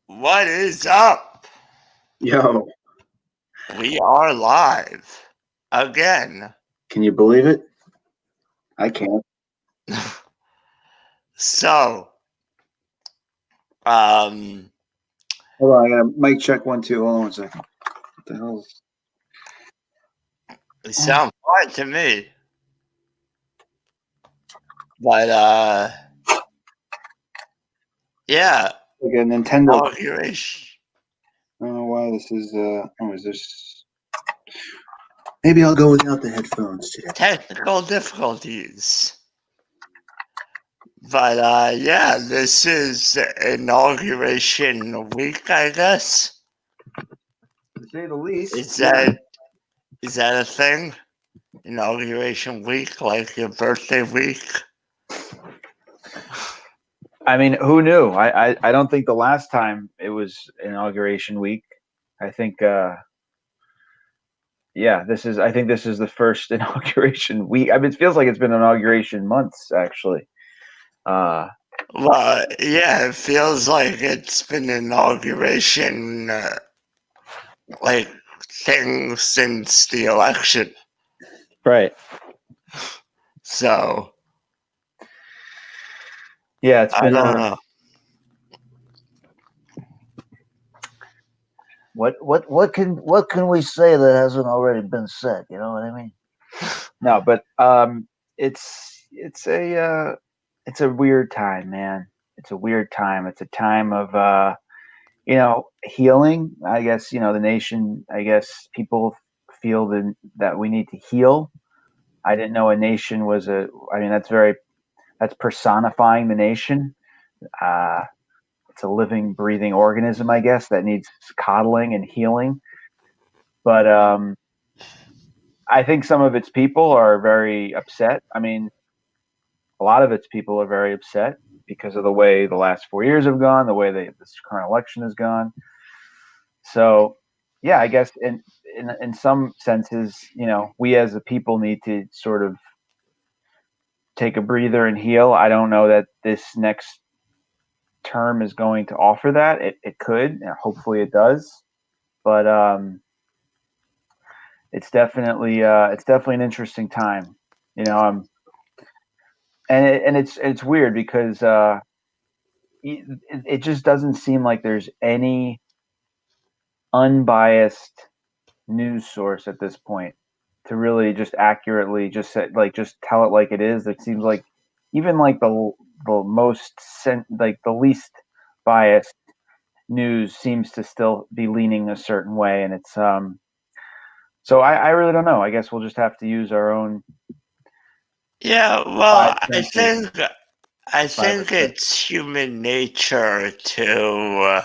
What is up? Yo, We are live again. can you believe it? I can't. So, um, Hold on, I got a mic check 1 2. Hold on 1 second. What the hell's it sounds fine to me. But yeah, like a Nintendo? inauguration. I don't know why this is. Oh, is this? Maybe I'll go without the headphones today. Technical difficulties. But yeah, this is inauguration week, I guess. To say the least. Is that a thing? Inauguration week, like your birthday week? I mean, who knew? I don't think the last time it was inauguration week. I think I think this is the first inauguration week. I mean, it feels like it's been inauguration months actually. Well, yeah, it feels like it's been inauguration like thing since the election. Right. So yeah, it's I been. don't know. What can we say that hasn't already been said? You know what I mean? No, but it's a weird time, man. It's a weird time. It's a time of healing. I guess the nation. I guess people feel that we need to heal. I didn't know a nation was a. I mean, that's personifying the nation. It's a living, breathing organism, I guess, that needs coddling and healing. But I think some of its people are very upset. I mean, a lot of its people are very upset because of the way the last 4 years have gone, the way this current election has gone. So, yeah, I guess in some senses, we as a people need to sort of take a breather and heal. I don't know that this next term is going to offer that. It could, and hopefully it does, but it's definitely an interesting time, and it's weird because it just doesn't seem like there's any unbiased news source at this point to really just accurately just tell it like it is. It seems like even like the least biased news seems to still be leaning a certain way, and it's so I really don't know. I guess we'll just have to use our own. Yeah, well, I Five or think six. it's human nature to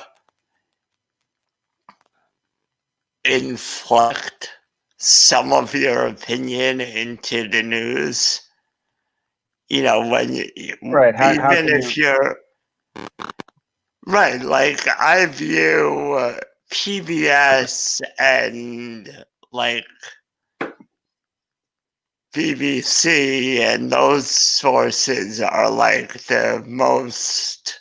inflect some of your opinion into the news. When Right. How even can if you? you're right, like I view PBS and like BBC and those sources are like the most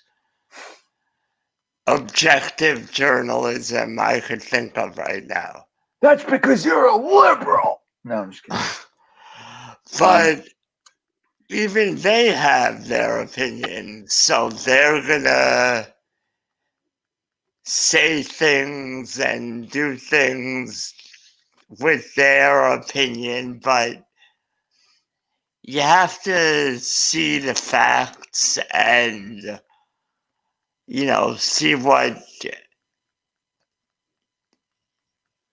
objective journalism I could think of right now. That's because you're a liberal. No, I'm just kidding. But even they have their opinions, so they're gonna say things and do things with their opinion, but you have to see the facts and see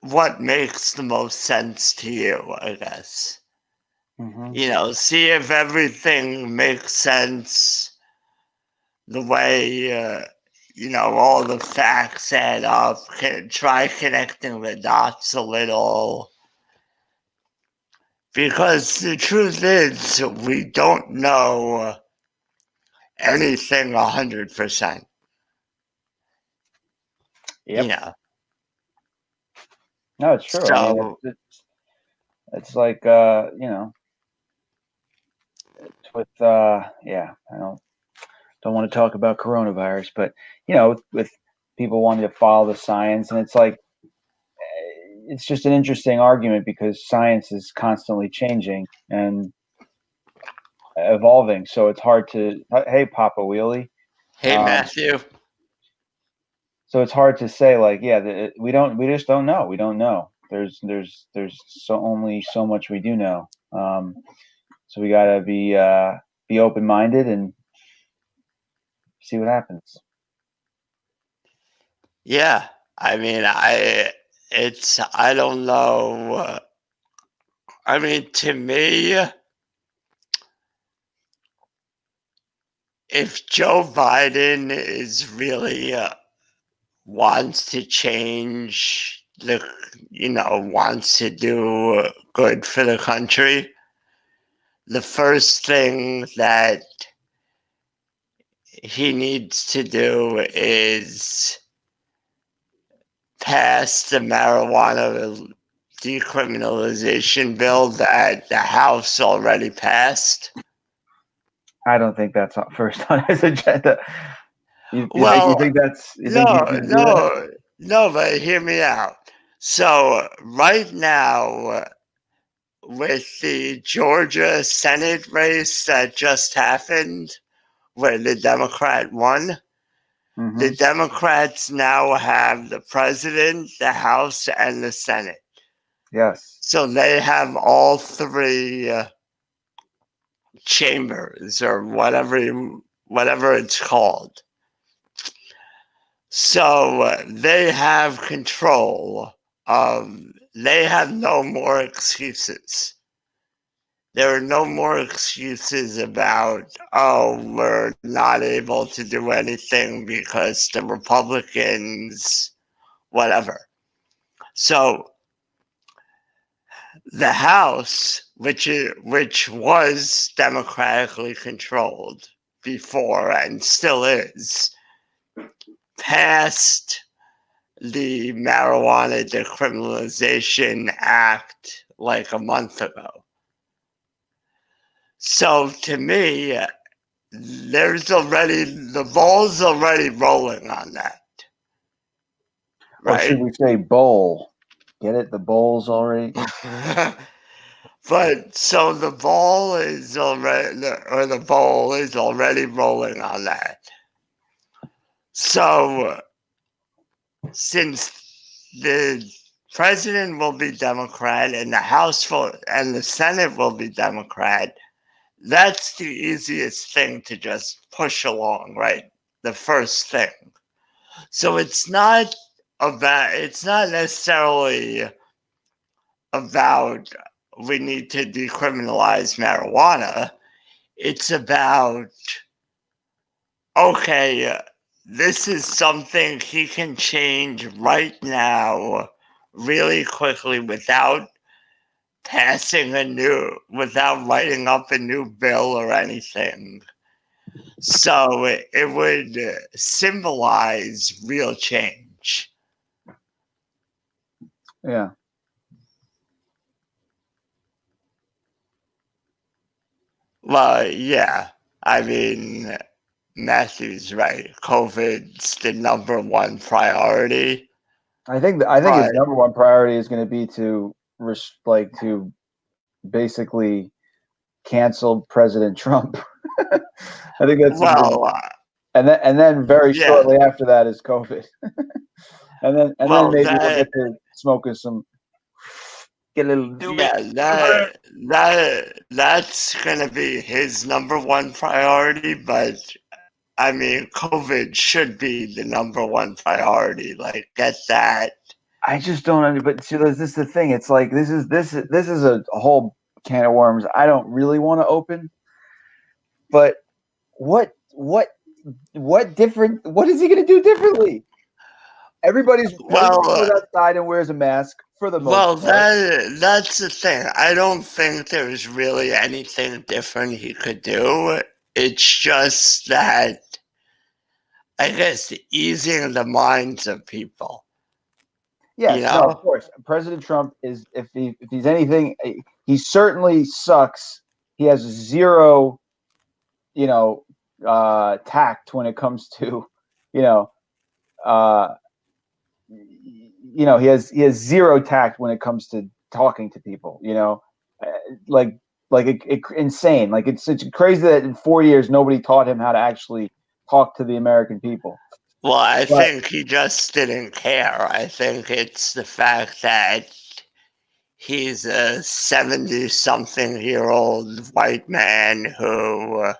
what makes the most sense to you, I guess. Mm-hmm. See if everything makes sense the way all the facts add up. Try connecting the dots a little. Because the truth is, we don't know anything 100%. Yep. No, it's true. I mean, So, it's like it's with I don't want to talk about coronavirus, but with people wanting to follow the science, and it's like it's just an interesting argument because science is constantly changing and evolving. So it's hard to hey Papa Wheelie. Hey, Matthew. So it's hard to say like we just don't know. We don't know. There's only so much we do know. So we gotta be open minded and see what happens. Yeah, I mean, I don't know. I mean, to me, if Joe Biden is really wants to change wants to do good for the country, the first thing that he needs to do is pass the marijuana decriminalization bill that the House already passed. I don't think that's first on his agenda. You think that's he's gonna do that? No, but hear me out. So right now, with the Georgia Senate race that just happened, where the Democrat won, the Democrats now have the president, the House, and the Senate. Yes. So they have all three chambers or whatever it's called. So they have control of. They have no more excuses. There are no more excuses about, oh, we're not able to do anything because the Republicans, whatever. So the House, which was democratically controlled before and still is, passed the Marijuana Decriminalization Act like a month ago. So to me, the ball's already rolling on that. Right? Or should we say bowl? Get it? The bowl's already. But so the bowl is already rolling on that. So since the president will be Democrat and the House and the Senate will be Democrat, that's the easiest thing to just push along, right? The first thing. So it's not necessarily about we need to decriminalize marijuana. It's about, okay, this is something he can change right now really quickly without writing up a new bill or anything. So it would symbolize real change. Yeah. Well, yeah. I mean, Matthew's right. COVID's the number one priority. I think his number one priority is going to be to basically cancel President Trump. I think that's and then very shortly after that is COVID, and then maybe we'll get to smoking some. Get a little that's gonna be his number one priority, but I mean, COVID should be the number one priority. Like, get that. I just don't. But see, this is the thing. It's like this is a whole can of worms. I don't really want to open. But what different? What is he going to do differently? Everybody goes outside and wears a mask for the most part. That's the thing. I don't think there's really anything different he could do. It's just that, I guess, easing the minds of people. Yes, no, of course. President Trump is, if he's anything, he certainly sucks. He has zero, tact when it comes to, he has zero tact when it comes to talking to people. Uh, like insane. Like it's crazy that in 4 years nobody taught him how to actually talk to the American people. Well, I But think he just didn't care. I think it's the fact that he's a 70-something-year-old white man who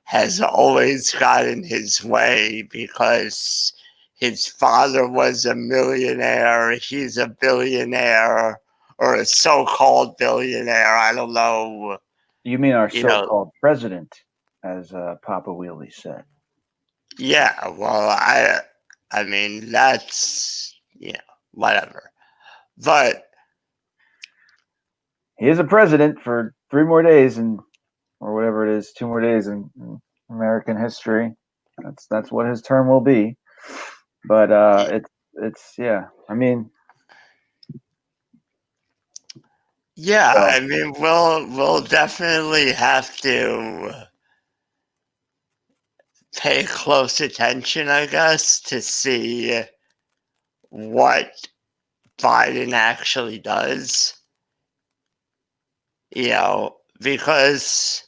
has always gotten his way because his father was a millionaire, he's a billionaire, or a so-called billionaire. I don't know. you mean our You know, so-called president, as Papa Wheelie said. yeah. Well, I mean that's whatever. But He is a president for 3 more days or whatever it is, 2 more days in American history. That's what his term will be. But it's yeah. I mean, yeah, so, I mean we'll definitely have to pay close attention, I guess, to see what Biden actually does. Because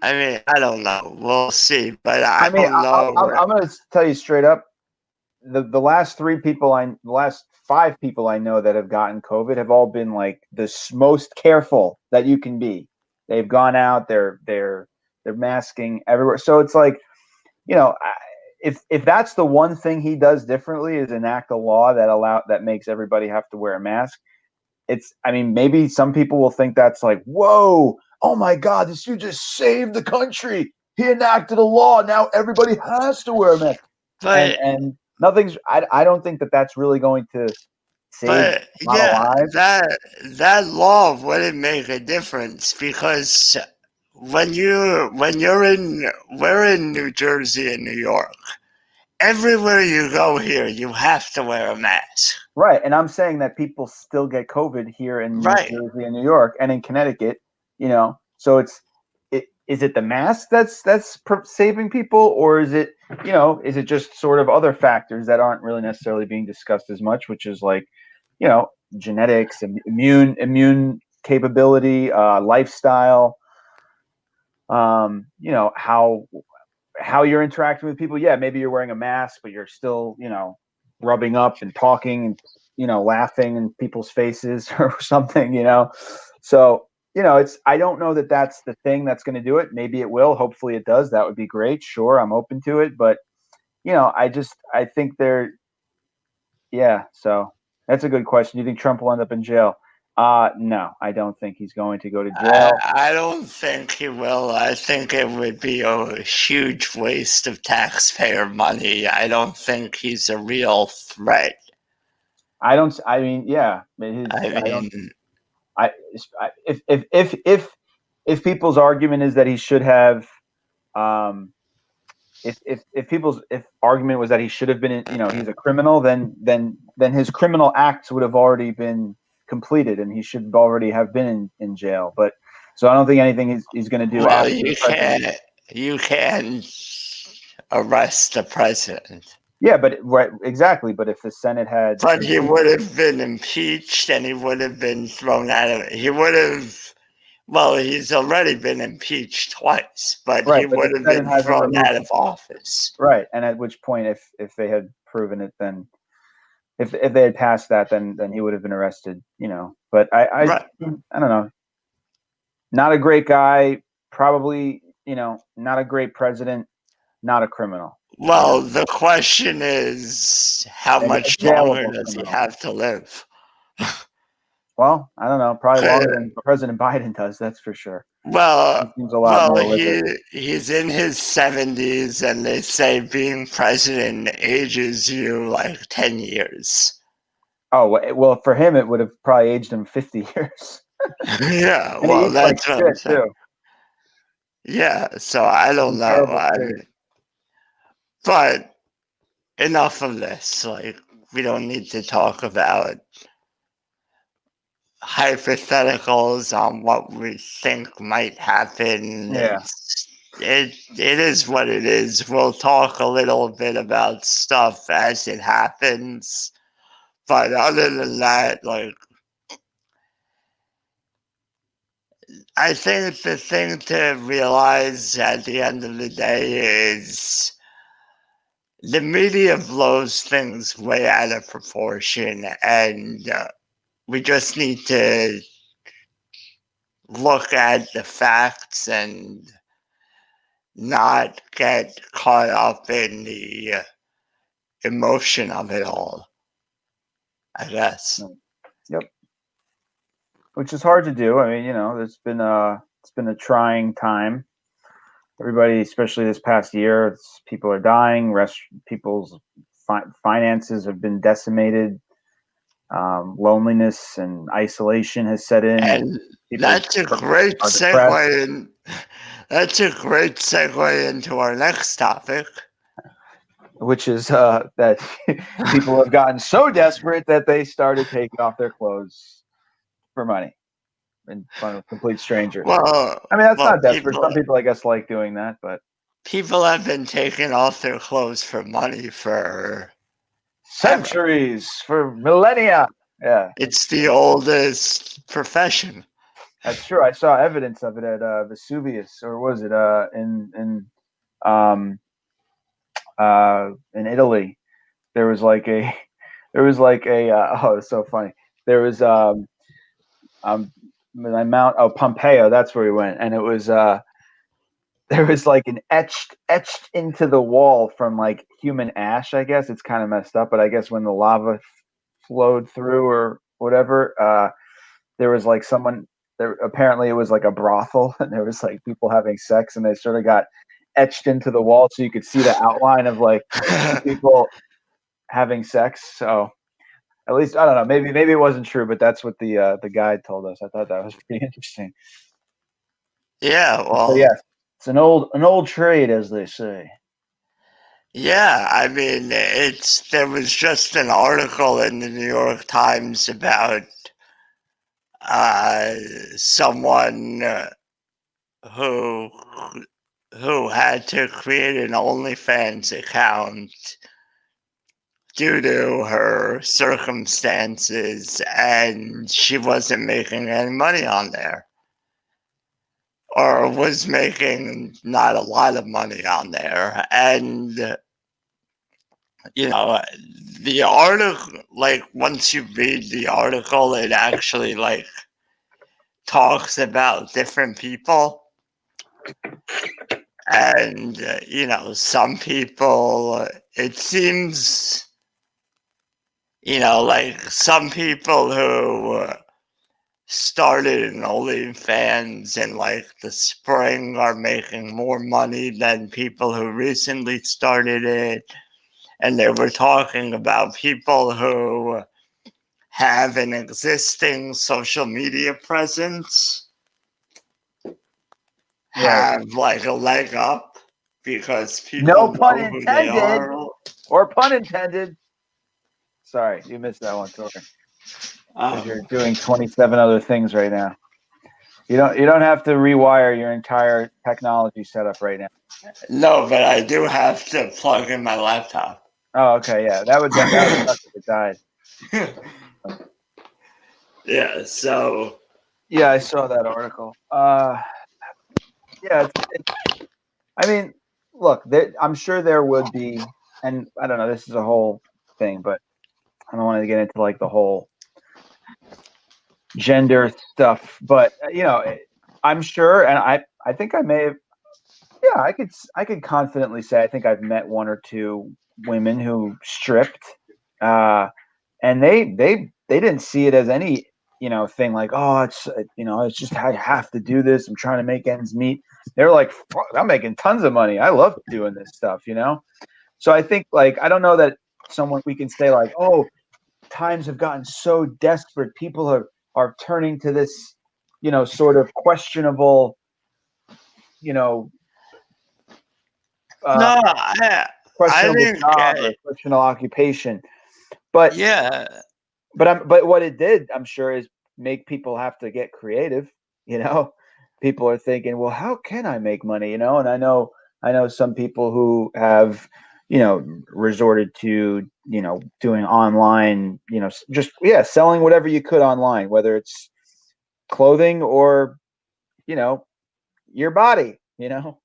I mean, I don't know. We'll see, but I mean, don't know. I'm going to tell you straight up. The last 5 people I know that have gotten COVID have all been like the most careful that you can be. They've gone out. They're masking everywhere. So it's like, if that's the one thing he does differently is enact a law that makes everybody have to wear a mask. I mean, maybe some people will think that's like, whoa, oh my God, this dude just saved the country. He enacted a law. Now everybody has to wear a mask. But And I don't think that that's really going to save a lot of yeah, lives. that law wouldn't make a difference because we're in New Jersey and New York. Everywhere you go here, you have to wear a mask. Right. And I'm saying that people still get COVID here in New Right. Jersey and New York and in Connecticut, so is it the mask that's saving people, or is it just sort of other factors that aren't really necessarily being discussed as much, which is like, genetics, immune capability, lifestyle, how you're interacting with people. Yeah, maybe you're wearing a mask, but you're still, rubbing up and talking and, laughing in people's faces or something, So, I don't know that that's the thing that's going to do it. Maybe it will. Hopefully it does. That would be great. Sure, I'm open to it. But, I think yeah. So that's a good question. Do you think Trump will end up in jail? No, I don't think he's going to go to jail. I don't think he will. I think it would be a huge waste of taxpayer money. I don't think he's a real threat. I don't. I mean, yeah. I I don't. mean, I if people's argument is that he should have, if people's argument was that he should have been, he's a criminal, then his criminal acts would have already been completed, and he should already have been in jail. But so I don't think anything he's going to do. well, After the president. you can't arrest the president. Yeah, but right, exactly. But if the Senate had, But he would have been impeached and he would have been thrown out of it. He would have, well, he's already been impeached twice, but he right, but would the have Senate been hasn't thrown removed out him. of office. Right, and at which point, if they had proven it, then if they had passed that, then he would have been arrested. But I don't know. Not a great guy, probably. Not a great president, not a criminal. Well, the question is, how A much longer jailable does he criminal. have to live? Well, I don't know. Probably longer than President Biden does. That's for sure. He seems a lot more with it. He's in his 70s, and they say being president ages you like 10 years. Oh well, for him, it would have probably aged him 50 years. Yeah, And he well, eats like that's what I'm shit saying. too. Yeah, so I don't know. But enough of this. Like, we don't need to talk about hypotheticals on what we think might happen. Yeah. it is what it is. We'll talk a little bit about stuff as it happens, but other than that, like, I think the thing to realize at the end of the day is the media blows things way out of proportion, and we just need to look at the facts and not get caught up in the emotion of it all, I guess. Yep. Which is hard to do. I mean, it's been a trying time. Everybody, especially this past year, people are dying. People's finances have been decimated. Loneliness and isolation has set in. And that's a great segue. That's a great segue into our next topic, which is that people have gotten so desperate that they started taking off their clothes for money in front of complete strangers. Well, I mean, that's not desperate. Some people, I guess, like doing that, but people have been taking off their clothes for money for centuries, for millennia. Yeah, it's the oldest profession. That's true. I saw evidence of it at Vesuvius, or was it in Italy? There was like a oh, it's so funny. There was Mount Pompeo. That's where we went, and it was there was like an etched into the wall from like human ash. I guess it's kind of messed up, but I guess when the lava flowed through or whatever, there was like someone there. Apparently, it was like a brothel, and there was like people having sex, and they sort of got etched into the wall, so you could see the outline of like people having sex. So at least I don't know. Maybe it wasn't true, but that's what the guide told us. I thought that was pretty interesting. Yeah, well, so yeah, it's an old trade, as they say. Yeah, I mean, there was just an article in the New York Times about someone who had to create an OnlyFans account due to her circumstances, and she wasn't making any money on there, or was making not a lot of money on there, and the article, like, once you read the article, it actually like talks about different people, and some people, it seems, like some people who started in OnlyFans in like the spring are making more money than people who recently started it. And they were talking about people who have an existing social media presence have like a leg up because people no pun know who they intended, are. or pun intended. Sorry, you missed that one, Tor. Because you're doing 27 other things right now. You don't have to rewire your entire technology setup right now. No, but I do have to plug in my laptop. Oh, okay, yeah, that would suck if it died. Yeah, so yeah, I saw that article. Yeah, I mean, look, I'm sure there would be, and I don't know, this is a whole thing, but I don't want to get into like the whole gender stuff, but I'm sure, and I think I may have, yeah, I could confidently say I think I've met one or two women who stripped, and they didn't see it as any thing like, oh, it's just I have to do this. I'm trying to make ends meet. They're like, I'm making tons of money. I love doing this stuff, So I think like I don't know that we can say like, oh, times have gotten so desperate. People are turning to this, sort of questionable, no, I questionable think job or questionable occupation. But yeah, but what it did, I'm sure, is make people have to get creative. people are thinking, well, how can I make money? You know, and I know some people who have, you know, resorted to, you know, doing online, you know, just selling whatever you could online, whether it's clothing or, you know, your body, you know.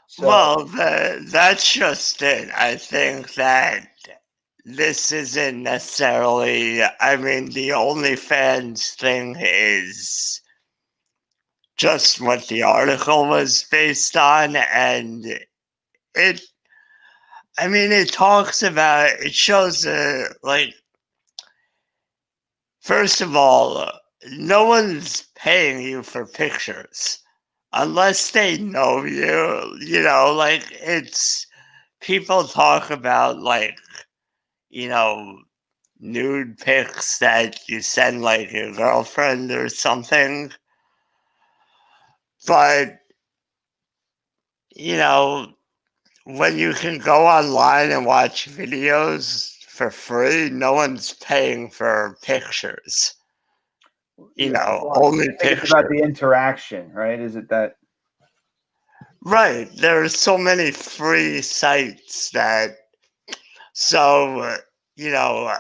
So Well, that's just it. I think that this isn't necessarily, I mean, the OnlyFans thing is just what the article was based on, and it, I mean, it talks about, it shows, like, first of all, no one's paying you for pictures unless they know you, you know, like, it's, people talk about, like, you know, nude pics that you send like your girlfriend or something. But, you know, when you can go online and watch videos for free, no one's paying for pictures. You know, well, only I think it's about pictures. the interaction, right? Is it that? Right. There are so many free sites that, so, you know,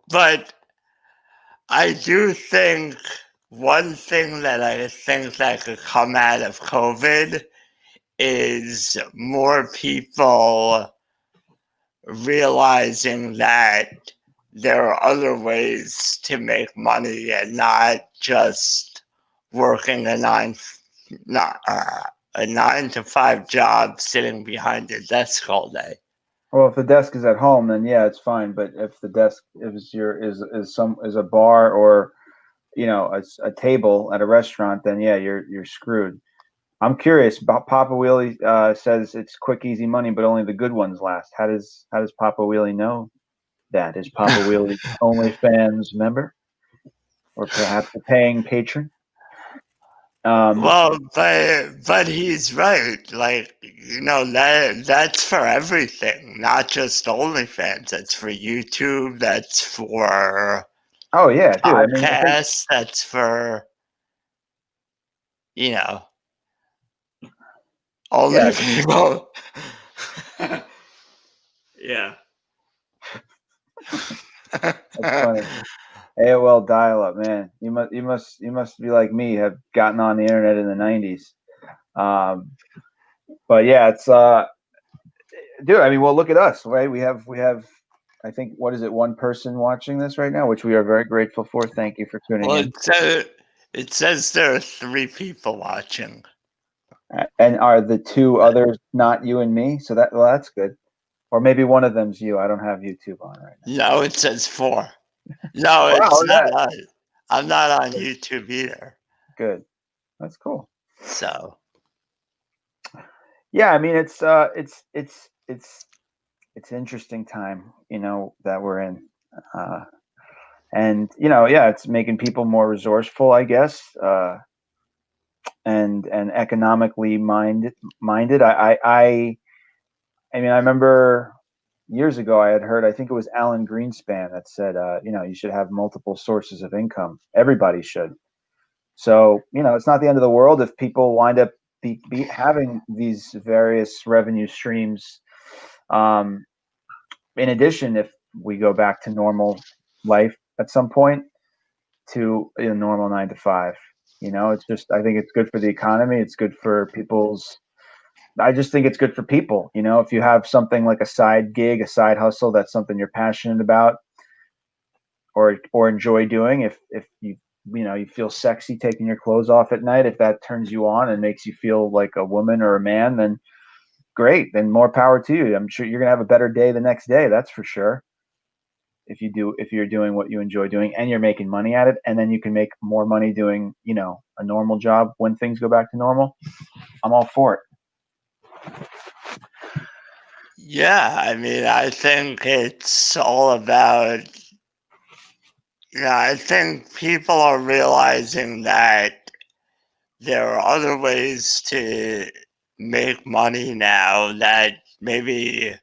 but I do think one thing that I think that could come out of COVID is more people realizing that there are other ways to make money and not just working not, a 9 to 5 job sitting behind a desk all day. Well, if the desk is at home, then yeah, it's fine. But if the desk is a bar or, you know, a table at a restaurant, then yeah, you're screwed. I'm curious. Papa Wheelie says it's quick, easy money, but only the good ones last. How does Papa Wheelie know that? Is Papa Wheelie OnlyFans member or perhaps a paying patron? Well, but he's right. Like, you know, that's for everything, not just OnlyFans. That's for YouTube. That's for Oh yeah, dude. I mean, I think podcasts. That's for, you know, yeah. only I mean, people. Yeah. that's funny. AOL dial-up, man. You must be like me, have gotten on the internet in the '90s. Um, but yeah, it's dude. I mean, well, look at us, right? We have. I think what is it? One person watching this right now, which we are very grateful for. Thank you for tuning Well, in. it says there are 3 people watching. And are the two others not you and me? So that's good. Or maybe one of them's you. I don't have YouTube on right No, it says 4. No, now. it's Wow, not that on. I'm not on YouTube either. good. That's cool. So, Yeah, I mean it's interesting time, you know, that we're in. Uh, and you know, yeah, it's making people more resourceful, I guess, and economically minded. I mean, I remember years ago I had heard, I think it was Alan Greenspan that said, you know, you should have multiple sources of income. Everybody should. So, you know, it's not the end of the world if people wind up having these various revenue streams. Um, in addition, if we go back to normal life at some point, to a normal 9 to 5, you know, it's just, I think it's good for the economy. It's good for people's, I just think it's good for people. You know, if you have something like a side gig, a side hustle, that's something you're passionate about or enjoy doing. If you know, you feel sexy taking your clothes off at night, if that turns you on and makes you feel like a woman or a man, then great, then more power to you. I'm sure you're gonna have a better day the next day. That's for sure. If you're doing what you enjoy doing and you're making money at it, and then you can make more money doing, you know, a normal job when things go back to normal, I'm all for it. yeah, I mean, I think it's all about, I think people are realizing that there are other ways to make money now that maybe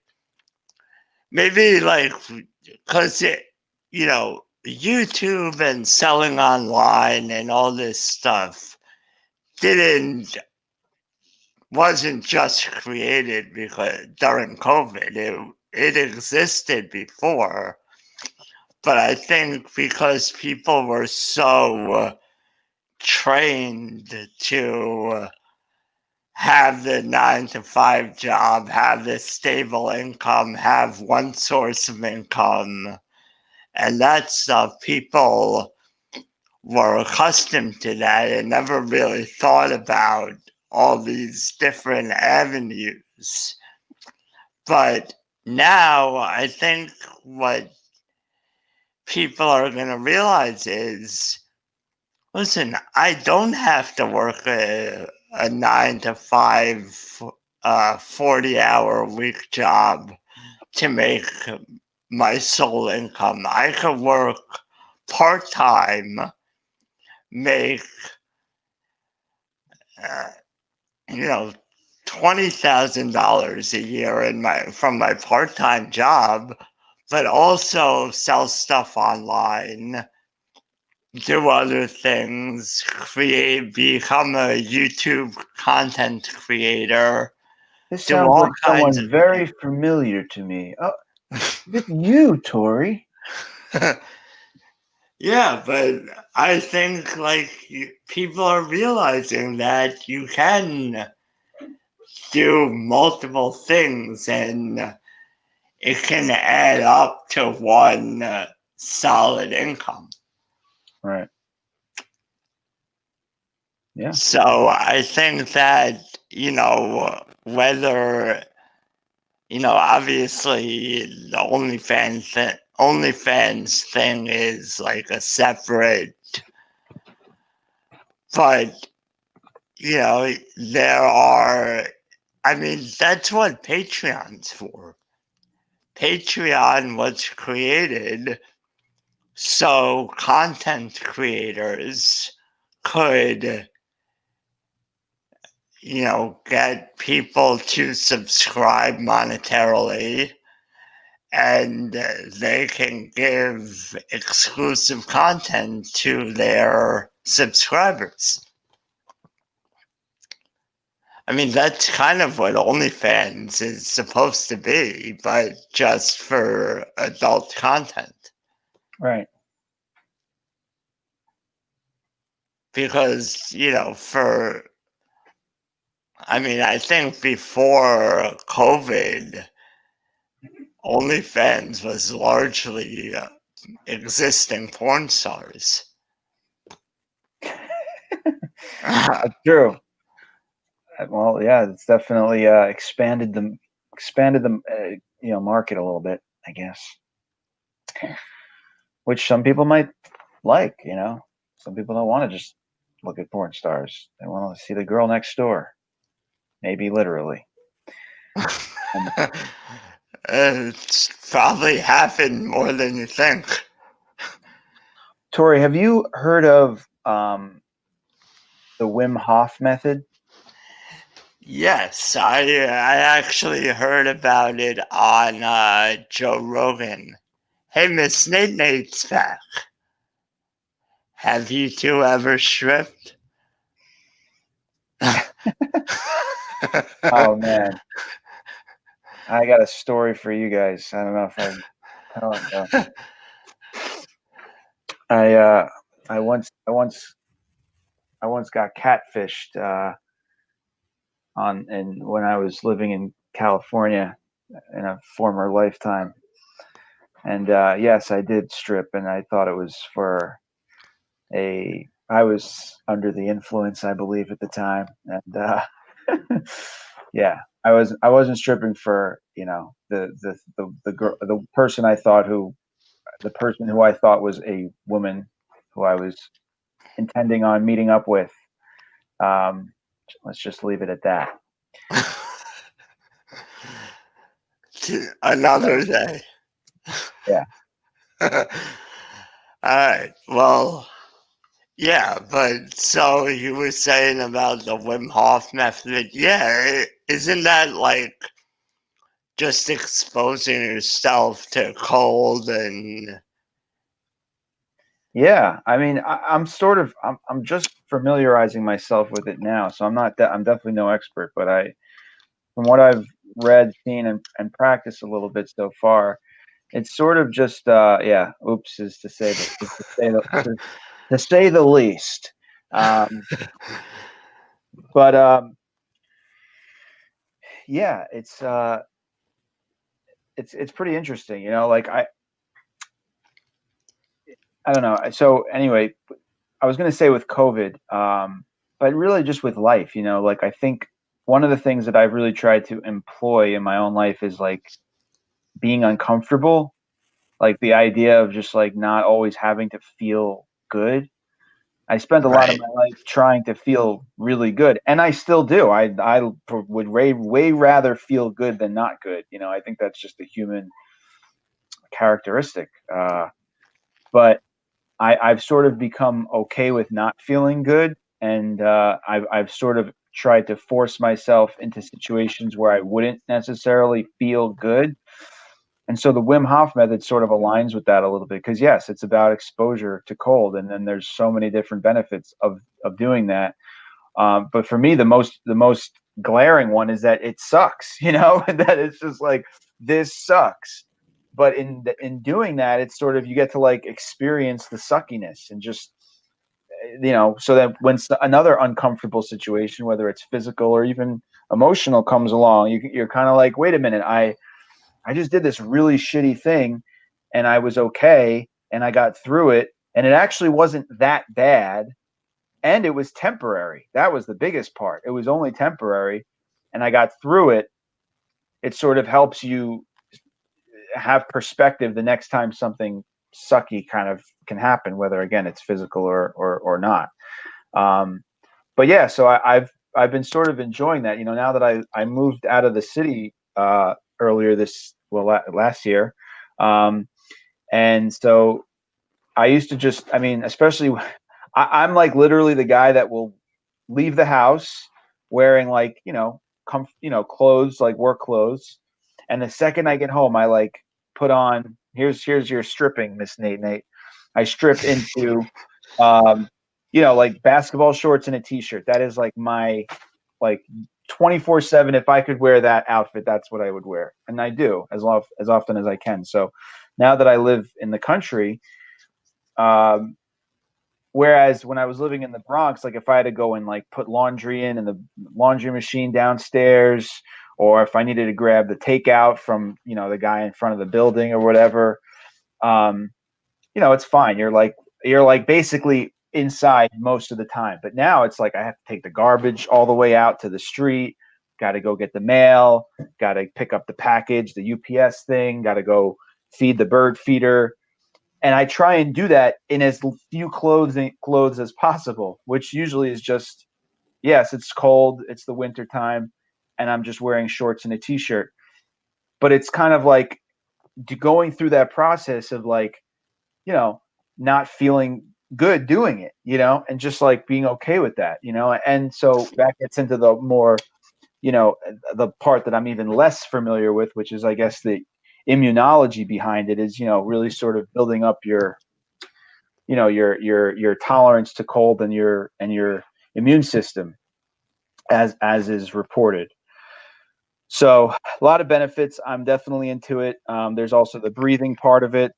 like, because you know, YouTube and selling online and all this stuff wasn't just created because during COVID. It existed before, but I think because people were so trained to have the 9 to 5 job, have this stable income, have one source of income, and that stuff, people were accustomed to that and never really thought about all these different avenues. But now I think what people are going to realize is, listen, I don't have to work a 9 to 5, 40-hour-a-week job to make my sole income. I could work part-time, make, you know, $20,000 a year from my part-time job, but also sell stuff online, do other things, become a YouTube content creator, This do sounds all like kinds someone of very familiar to me. Oh, it's you, Tori. Yeah, but I think people are realizing that you can do multiple things and it can add up to one solid income. Right. Yeah. So I think that, whether, obviously the OnlyFans thing is like a separate, but, that's what Patreon's for. Patreon was created so content creators could, get people to subscribe monetarily, and they can give exclusive content to their subscribers. That's kind of what OnlyFans is supposed to be, but just for adult content. Right. Because, I think before COVID, OnlyFans was largely existing porn stars. That's true. Well, yeah, it's definitely expanded the market a little bit, I guess. Which some people might like. Some people don't want to just look at porn stars. They want to see the girl next door, maybe literally. It's probably happened more than you think. Tori, have you heard of the Wim Hof method? Yes, I actually heard about it on Joe Rogan. Hey, Miss Nate's back. Have you two ever stripped? Oh man, I got a story for you guys. I don't know if I tell it though. I once got catfished when I was living in California in a former lifetime. And yes, I did strip, and I thought it was for I was under the influence, I believe, at the time, and yeah, I wasn't stripping for the person who I thought was a woman who I was intending on meeting up with. Let's just leave it at that. Another day. Yeah. All right. Well, yeah, but so you were saying about the Wim Hof method. Yeah, isn't that like just exposing yourself to cold and Yeah, I mean, I'm just familiarizing myself with it now, so I'm definitely no expert, but from what I've read, seen, and practiced a little bit so far, it's sort of just yeah, oops is to say the least. Um, but yeah, it's pretty interesting, like I don't know. So anyway, I was going to say with COVID, but really just with life, like I think one of the things that I've really tried to employ in my own life is like being uncomfortable, like the idea of just like not always having to feel good. I spent a lot of Right. my life trying to feel really good, and I still do. I would way rather feel good than not good. I think that's just a human characteristic. But I've sort of become okay with not feeling good, and I've sort of tried to force myself into situations where I wouldn't necessarily feel good. And so the Wim Hof method sort of aligns with that a little bit because yes, it's about exposure to cold, and then there's so many different benefits of doing that. But for me, the most glaring one is that it sucks. That it's just like this sucks. But in doing that, it's sort of you get to like experience the suckiness and just so that when another uncomfortable situation, whether it's physical or even emotional, comes along, you're kind of like, wait a minute, I just did this really shitty thing, and I was okay, and I got through it, and it actually wasn't that bad, and it was temporary. That was the biggest part. It was only temporary, and I got through it. It sort of helps you have perspective the next time something sucky kind of can happen, whether again it's physical or not. Um, but yeah, so I've been sort of enjoying that. Now that I moved out of the city earlier last year, um, and so I used to just, I mean, especially I'm like literally the guy that will leave the house wearing like, clothes, like work clothes. And the second I get home, I like put on, here's your stripping, Miss Nate. I strip into, um, like basketball shorts and a t-shirt. That is like my, like 24/7. If I could wear that outfit, that's what I would wear. And I do as often as I can. So now that I live in the country, um, whereas when I was living in the Bronx, like if I had to go and like put laundry in the laundry machine downstairs, or if I needed to grab the takeout from, the guy in front of the building or whatever, um, it's fine. You're like basically inside most of the time. But now it's like I have to take the garbage all the way out to the street, got to go get the mail, got to pick up the package, the UPS thing, got to go feed the bird feeder, and I try and do that in as few clothes as possible, which usually is just, yes, it's cold, it's the winter time, and I'm just wearing shorts and a t-shirt. But it's kind of like going through that process of like, you know, not feeling good doing it, and just like being okay with that, and so that gets into the more, the part that I'm even less familiar with, which is I guess the immunology behind it is, really sort of building up your tolerance to cold and your immune system as is reported. So a lot of benefits. I'm definitely into it. There's also the breathing part of it,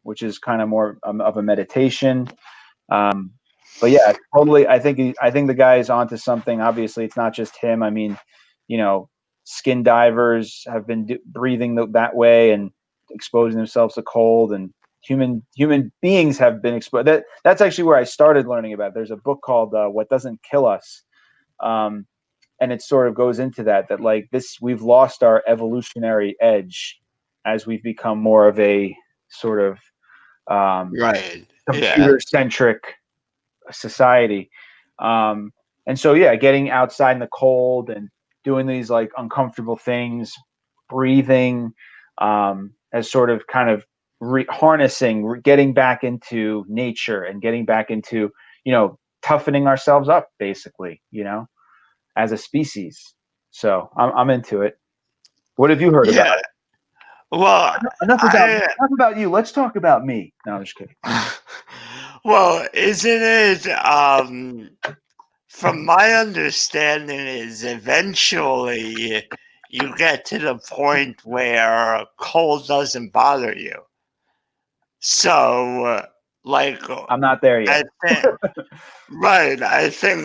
which is kind of more of a meditation. um, but yeah, totally, I think the guy is onto something. Obviously it's not just him. I mean, you know skin divers have been breathing that way and exposing themselves to cold, and human beings have been exposed. That's actually where I started learning about it. There's a book called What Doesn't Kill Us, um, and it sort of goes into that like this, we've lost our evolutionary edge as we've become more of a sort of Right. Yeah. computer centric society. Um, and so, yeah, getting outside in the cold and doing these like uncomfortable things, breathing, as sort of kind of harnessing, getting back into nature and getting back into, toughening ourselves up, basically, as a species. So I'm into it. What have you heard about Yeah. it? Well, Enough about I enough about you. Let's talk about me. No, I'm just kidding. Well, isn't it? From my understanding, is eventually you get to the point where cold doesn't bother you. So, like, I'm not there I yet. think, right? I think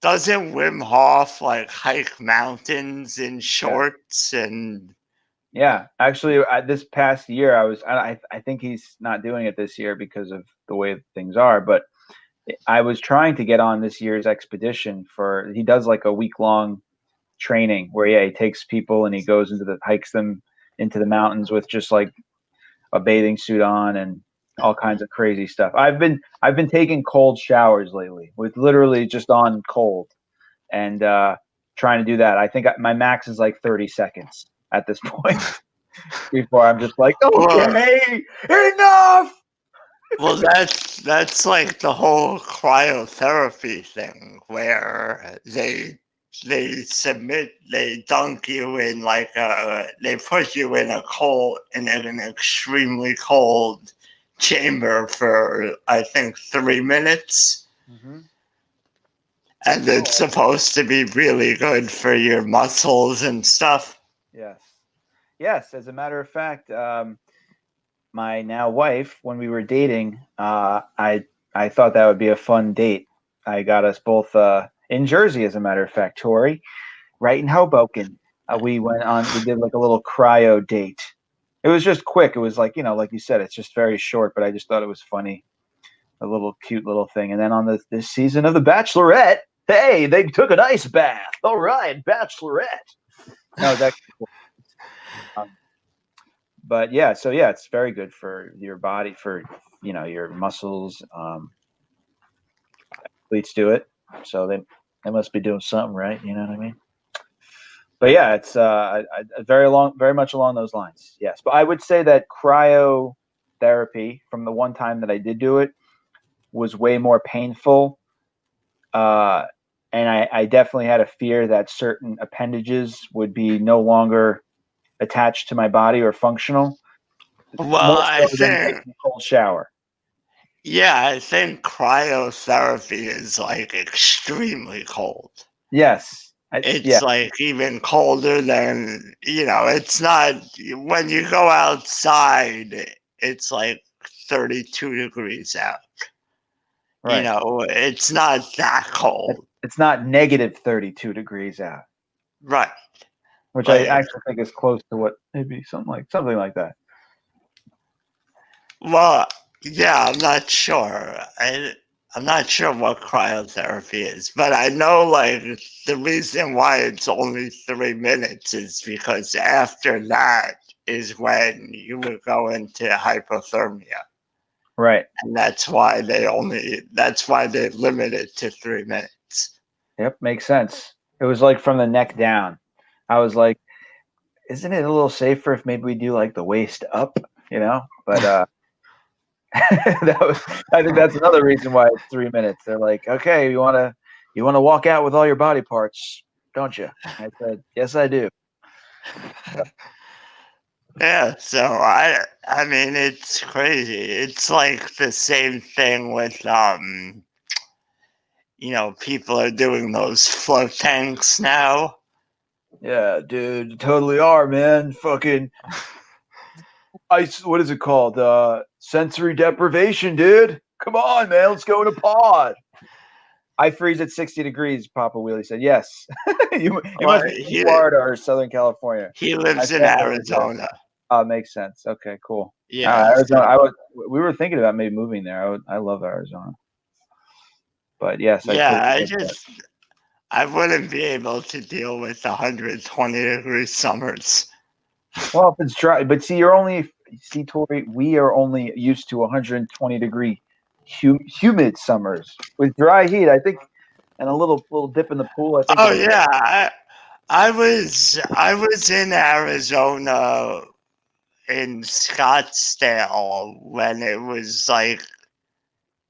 doesn't Wim Hof like hike mountains in shorts and? Yeah, actually, this past year, I think he's not doing it this year because of the way things are. But I was trying to get on this year's expedition for. He does like a week long training where he takes people and he goes into hikes them into the mountains with just like a bathing suit on and all kinds of crazy stuff. I've been taking cold showers lately with literally just on cold and trying to do that. I think my max is like 30 seconds at this point before I'm just like, okay, enough. Well, that's like the whole cryotherapy thing where they dunk you in they put you in an extremely cold chamber for I think 3 minutes, Mm-hmm. and it's supposed to be really good for your muscles and stuff. Yes. Yes. As a matter of fact, my now wife, when we were dating, I thought that would be a fun date. I got us both in Jersey, as a matter of fact, Tori, right in Hoboken. We did like a little cryo date. It was just quick. It was like, like you said, it's just very short, but I just thought it was funny, a little cute little thing. And then on this season of The Bachelorette, hey, they took an ice bath. All right, Bachelorette. No, it's actually cool. But yeah, so yeah, it's very good for your body, for your muscles. Athletes do it, so they must be doing something right. You know what I mean? But yeah, it's very much along those lines. Yes, but I would say that cryotherapy, from the one time that I did do it, was way more painful. And I definitely had a fear that certain appendages would be no longer attached to my body or functional, Well, more I so than think taking a cold shower. yeah, I think cryotherapy is like extremely cold. Yes. It's Yeah. like even colder than, it's not, when you go outside, it's like 32 degrees out. Right. It's not that cold. It's not negative 32 degrees out, Right. which I Like, actually think is close to what maybe something like that. well, yeah, I'm not sure. I'm not sure what cryotherapy is, but I know like the reason why it's only 3 minutes is because after that is when you would go into hypothermia. Right. And that's why they limit it to 3 minutes. Yep. Makes sense. It was like from the neck down. I was like, isn't it a little safer if maybe we do like the waist up, But I think that's another reason why it's 3 minutes. They're like, okay, you wanna walk out with all your body parts, don't you? I said, yes, I do. Yeah, so I mean it's crazy. It's like the same thing with people are doing those float tanks now. Yeah, dude, you totally are, man. Fucking ice. What is it called? Sensory deprivation, dude. Come on, man. Let's go in a pod. I freeze at 60 degrees. Papa Wheelie said, "Yes." you Well, must be from Florida or Southern California. he My lives in family lives there. Arizona. Oh, makes sense. Okay, cool. Yeah, Arizona. so We were thinking about maybe moving there. I love Arizona, but yes, I yeah, totally get that. I wouldn't be able to deal with 120-degree summers. Well, if it's dry, but see, Tori, we are only used to 120-degree humid summers. With dry heat, I think, and a little dip in the pool, I think Oh it'll be. yeah, I was in Arizona in Scottsdale when it was like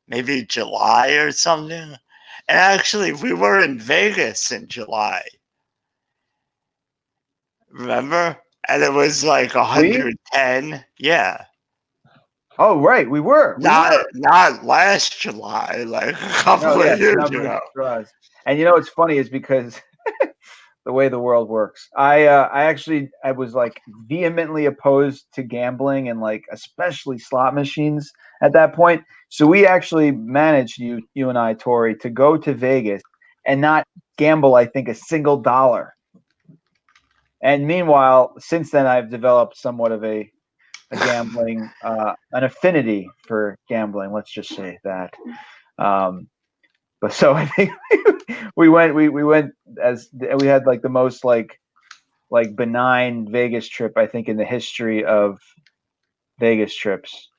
maybe July or something. And actually, we were in Vegas in July. Remember? And it was like We? 110. Yeah. Oh, right, we were. Not last July, like a couple No, of yes, years number ago. draws. And what's funny is because the way the world works. I was like vehemently opposed to gambling and like especially slot machines at that point. So we actually managed, you and I, Tori, to go to Vegas and not gamble, I think, a single dollar. And meanwhile, since then I've developed somewhat of a gambling an affinity for gambling, let's just say that. But so I think we went as we had like the most like benign Vegas trip I think in the history of Vegas trips.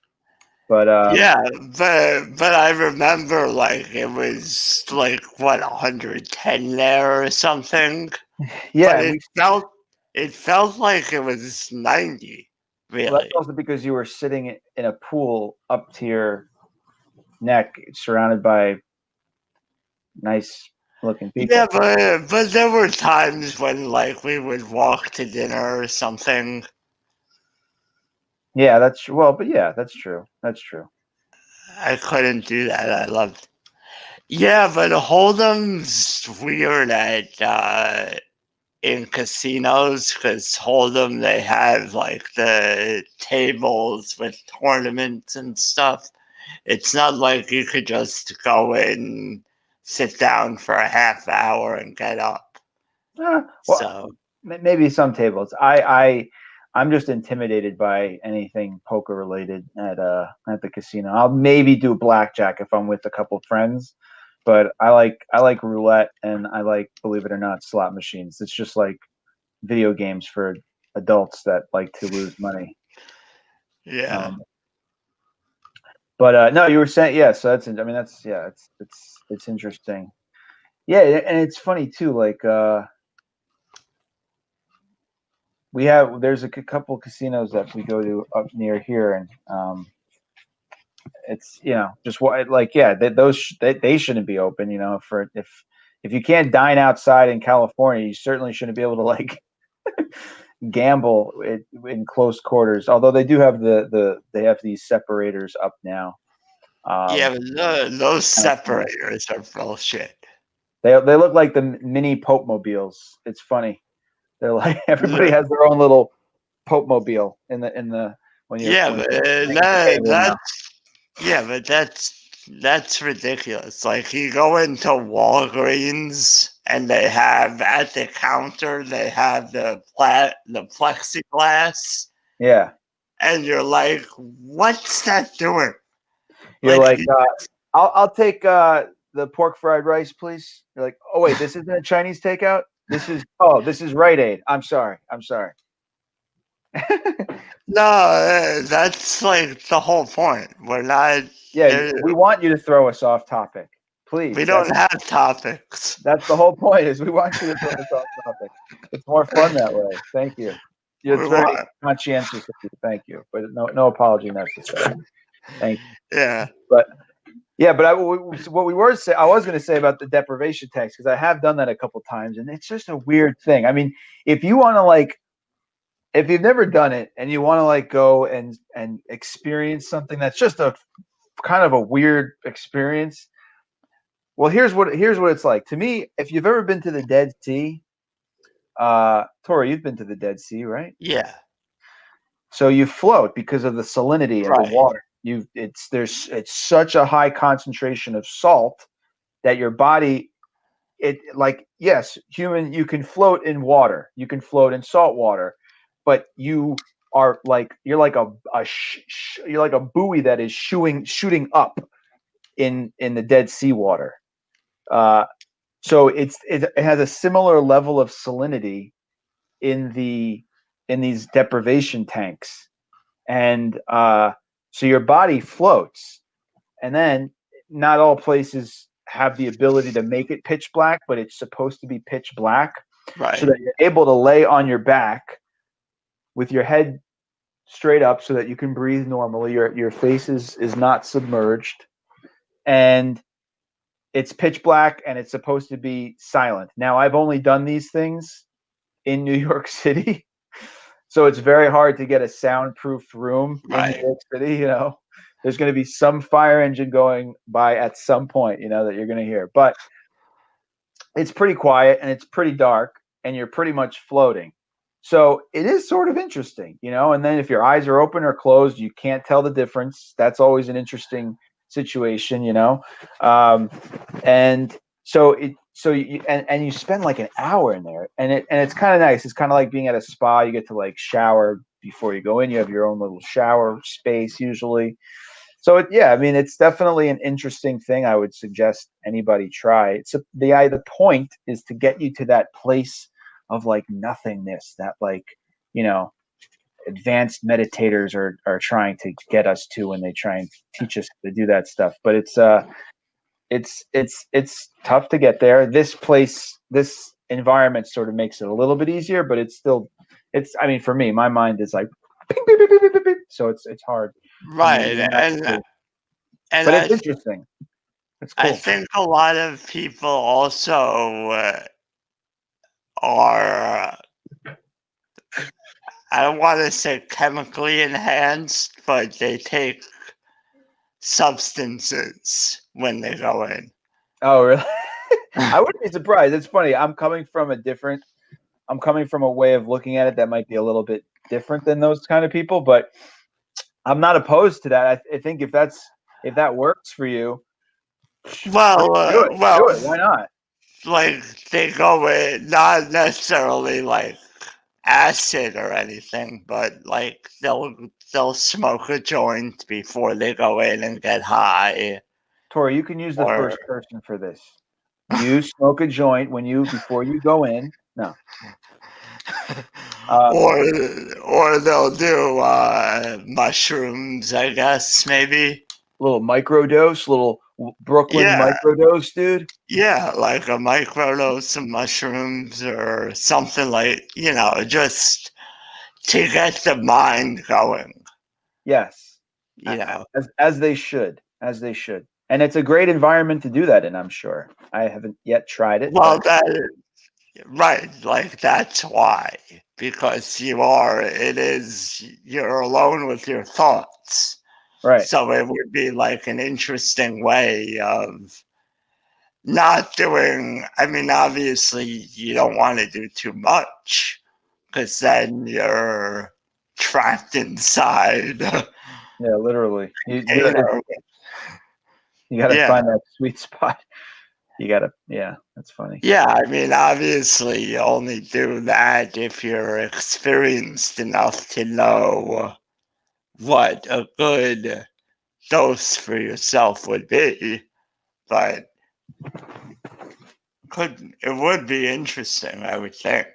But Yeah, but I remember like it was like what 110 there or something. But yeah, it felt like it was 90, well, that's really. also because you were sitting in a pool up to your neck, surrounded by nice looking people. Yeah, but there were times when like we would walk to dinner or something. Yeah, but yeah, that's true. That's true. I couldn't do that. I loved. Yeah, but Hold'em's weird at in casinos because Hold'em they have like the tables with tournaments and stuff. It's not like you could just go in, sit down for a half hour and get up. Well, So maybe some tables. I'm just intimidated by anything poker related at the casino. I'll maybe do blackjack if I'm with a couple friends, but I like roulette and I like, believe it or not, slot machines. It's just like video games for adults that like to lose money. yeah, But no, you were saying, yeah. So that's, I mean, that's, yeah, it's interesting. Yeah, and it's funny too. Like there's a couple casinos that we go to up near here, and it's just what, like, yeah, they shouldn't be open. For if you can't dine outside in California, you certainly shouldn't be able to like gamble in close quarters. Although they do have they have these separators up now. yeah, but those Kind of cool. separators are bullshit. They look like the mini Pope mobiles. It's funny. They're like everybody has their own little Pope mobile in the when you're Yeah, when but you're sitting at the table now. that's ridiculous. Like you go into Walgreens and they have at the counter they have the plexiglass, Yeah, and you're like, what's that doing? you're Like like, I'll take the pork fried rice, please. You're like, oh wait, this isn't a Chinese takeout. This is Rite Aid. I'm sorry. no, that's like the whole point. We're not. Yeah, uh, we want you to throw us off topic, We please. don't have topics. That's the whole point. Is we want you to throw us off topic. It's more fun that way. Thank you. We It's very want. conscientious of you. Thank you, but no apology necessary. Thank you. Yeah. But yeah, but what we were I was going to say about the deprivation tax, because I have done that a couple times, and it's just a weird thing. I mean, if you want to like, if you've never done it and you want to like go and experience something that's just a kind of a weird experience, well, here's what it's like to me. If you've ever been to the Dead Sea, Tori, you've been to the Dead Sea, right? Yeah. So you float because of the salinity of the Right. water. It's such a high concentration of salt that your body, yes, you can float in water, you can float in salt water, but you're like you're like a buoy that is shooting up in the Dead Sea water. So it has a similar level of salinity in these deprivation tanks, and so your body floats, and then not all places have the ability to make it pitch black, but it's supposed to be pitch black, Right. so that you're able to lay on your back with your head straight up so that you can breathe normally. Your face is not submerged, and it's pitch black, and it's supposed to be silent. Now, I've only done these things in New York City, so it's very hard to get a soundproof room in New Right. York City, There's going to be some fire engine going by at some point, that you're going to hear. But it's pretty quiet and it's pretty dark and you're pretty much floating. So it is sort of interesting, and then if your eyes are open or closed, you can't tell the difference. That's always an interesting situation, and you spend like an hour in there, and it's kind of nice. It's kind of like being at a spa. You get to like shower before you go in. You have your own little shower space usually. So it's definitely an interesting thing. I would suggest anybody try. The point is to get you to that place of like nothingness that advanced meditators are trying to get us to when they try and teach us to do that stuff. But it's tough to get there. This environment sort of makes it a little bit easier, but for me, my mind is like beep, beep, beep, beep, beep, beep. So it's hard. Right, and But it's interesting. It's cool. I think a lot of people also are, I don't want to say chemically enhanced, but they take substances when they go in. Oh, really? I wouldn't be surprised. It's funny. I'm coming from a way of looking at it that might be a little bit different than those kind of people, but I'm not opposed to that. I think if that works for you, Well, do it. Why not? Like they go in, not necessarily like acid or anything, but like they'll smoke a joint before they go in and get high. Tori, you can use the first person for this. You smoke a joint before you go in. No. Or they'll do mushrooms, I guess, maybe. Little microdose, little Brooklyn microdose, dude. Yeah, like a microdose of mushrooms or something like, just to get the mind going. Yes. As they should. And it's a great environment to do that in, I'm sure. I haven't yet tried it. Well, right, like that's why. Because you're alone with your thoughts. Right. So it would be like an interesting way of not doing, obviously you don't want to do too much because then you're trapped inside. Yeah, literally. You gotta find that sweet spot. That's funny. Yeah, obviously you only do that if you're experienced enough to know what a good dose for yourself would be, but it would be interesting, I would think.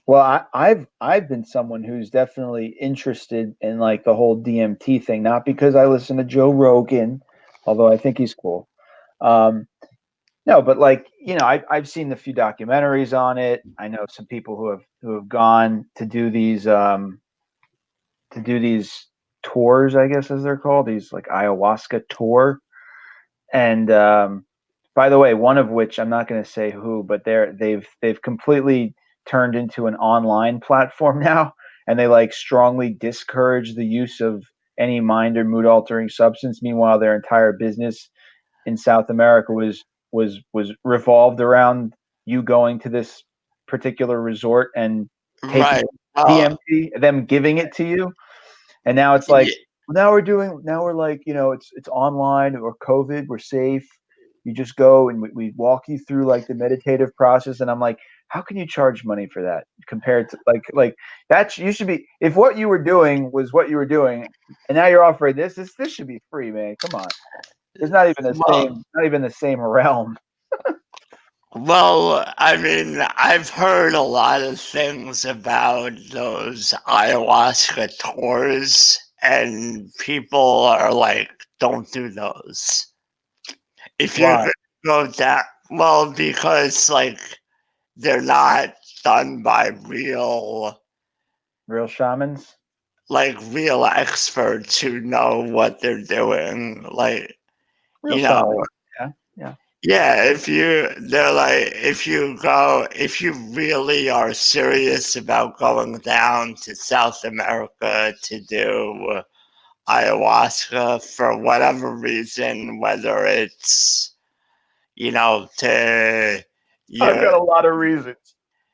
Well, I've been someone who's definitely interested in like the whole DMT thing, not because I listen to Joe Rogan, although I think he's cool. No, but I've seen a few documentaries on it. I know some people who have gone to do these tours, I guess as they're called, these like ayahuasca tour. And by the way, one of which I'm not going to say who, but they've completely turned into an online platform now, and they like strongly discourage the use of any mind or mood altering substance. Meanwhile, their entire business in South America was revolved around you going to this particular resort and taking DMT, them giving it to you. And now it's like, now we're like, it's online, or COVID, we're safe. You just go and we walk you through like the meditative process. And I'm like, how can you charge money for that compared to like that? You should be, if what you were doing was what you were doing, and now you're offering this should be free, man. Come on. It's not even the same realm. Well, I've heard a lot of things about those ayahuasca tours, and people are like, don't do those. If you go down, well, because like they're not done by real shamans, like real experts who know what they're doing. Like, yeah, if you really are serious about going down to South America to do ayahuasca for whatever reason, whether it's, to, I've got yeah, a lot of reasons.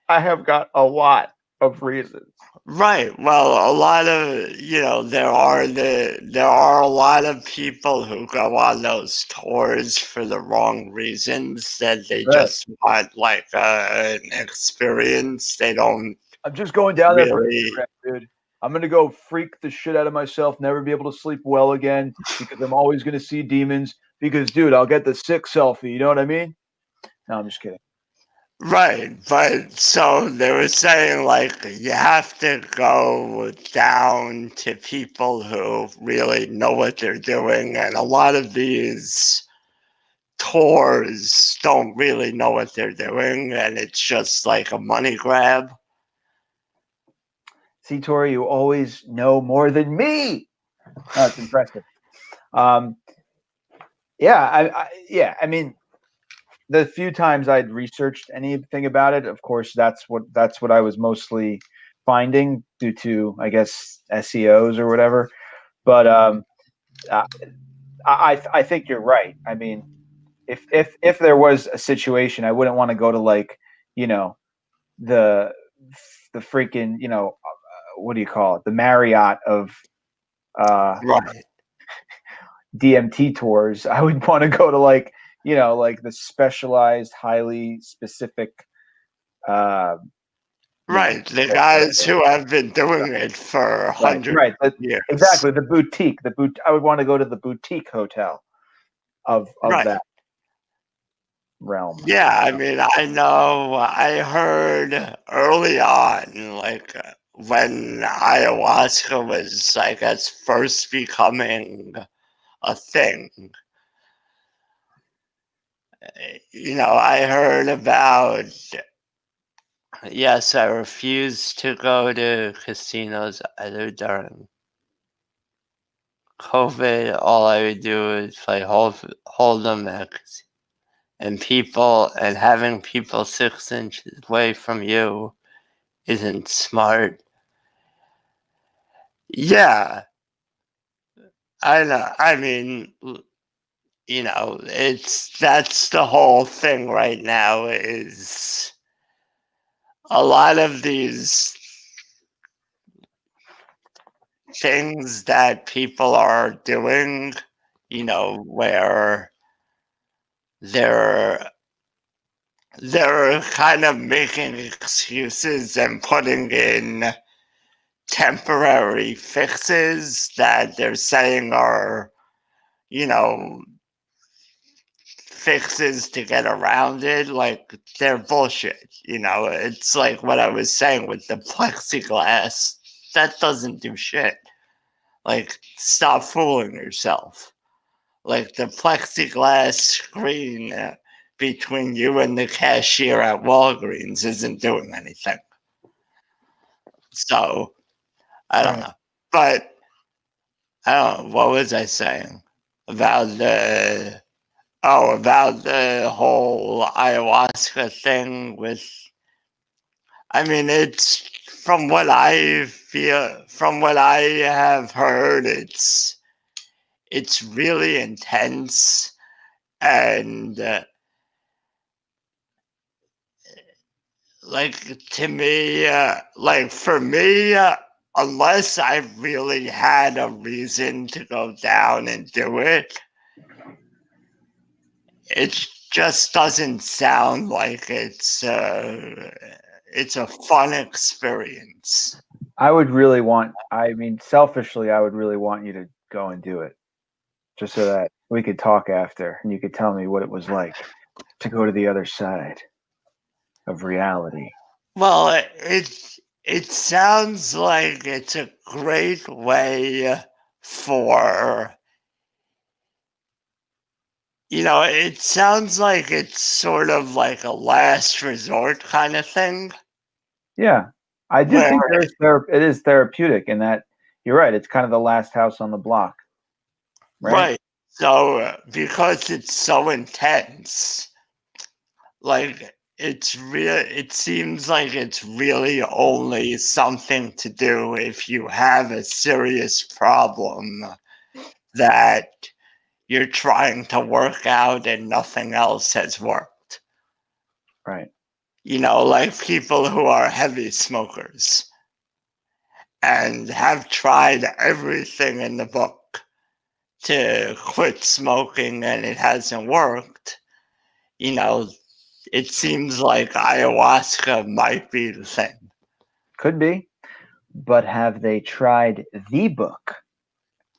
I have got a lot of reasons. right. Well, a lot of, there are a lot of people who go on those tours for the wrong reasons, that they Right. just want like an experience. They don't I'm just going down there for really. Instagram, dude. I'm gonna go freak the shit out of myself, never be able to sleep well again because I'm always gonna see demons. Because, dude, I'll get the sick selfie. You know what I mean? No, I'm just kidding. Right, but so they were saying like you have to go down to people who really know what they're doing, and a lot of these tours don't really know what they're doing, and it's just like a money grab. See, Tori, you always know more than me. That's impressive. Yeah, I mean, the few times I'd researched anything about it, of course, that's what I was mostly finding due to, I guess, SEOs or whatever. But I think you're right. I mean, if there was a situation, I wouldn't want to go to, like, you know, the the freaking, what do you call it, the Marriott of uh Right, DMT tours. I would want to go to, like, like the specialized, highly specific, uh, right. The guys the- who have been doing it for hundreds right. of years. Exactly, the boutique. I would want to go to the boutique hotel of Right. that realm. Yeah, I mean, I know I heard early on, like when ayahuasca was, I guess, first becoming a thing. I heard about, yes, I refuse to go to casinos either during COVID. All I would do is play Hold'em and having people 6 inches away from you isn't smart. Yeah, I know. I mean, that's the whole thing right now, is a lot of these things that people are doing, where they're they're kind of making excuses and putting in temporary fixes that they're saying are, you know, fixes to get around it. Like, they're bullshit. It's like what I was saying with the plexiglass. That doesn't do shit. Like, stop fooling yourself. Like, the plexiglass screen between you and the cashier at Walgreens isn't doing anything. So, I don't know. But, I don't know. What was I saying? About the whole ayahuasca thing with, I mean, it's from what I have heard, it's really intense, and like, to me, like, for me, unless I really had a reason to go down and do it, it just doesn't sound like it's a fun experience. I mean, selfishly, I would really want you to go and do it, just so that we could talk after and you could tell me what it was like to go to the other side of reality. Well, it sounds like it's a great way for, it sounds like it's sort of like a last resort kind of thing. Yeah, I do Where, think it is therapeutic in that you're right. It's kind of the last house on the block, right? right. So, because it's so intense, like, it seems like it's really only something to do if you have a serious problem that you're trying to work out and nothing else has worked. Right. Like people who are heavy smokers and have tried everything in the book to quit smoking and it hasn't worked. It seems like ayahuasca might be the thing. Could be. But have they tried the book,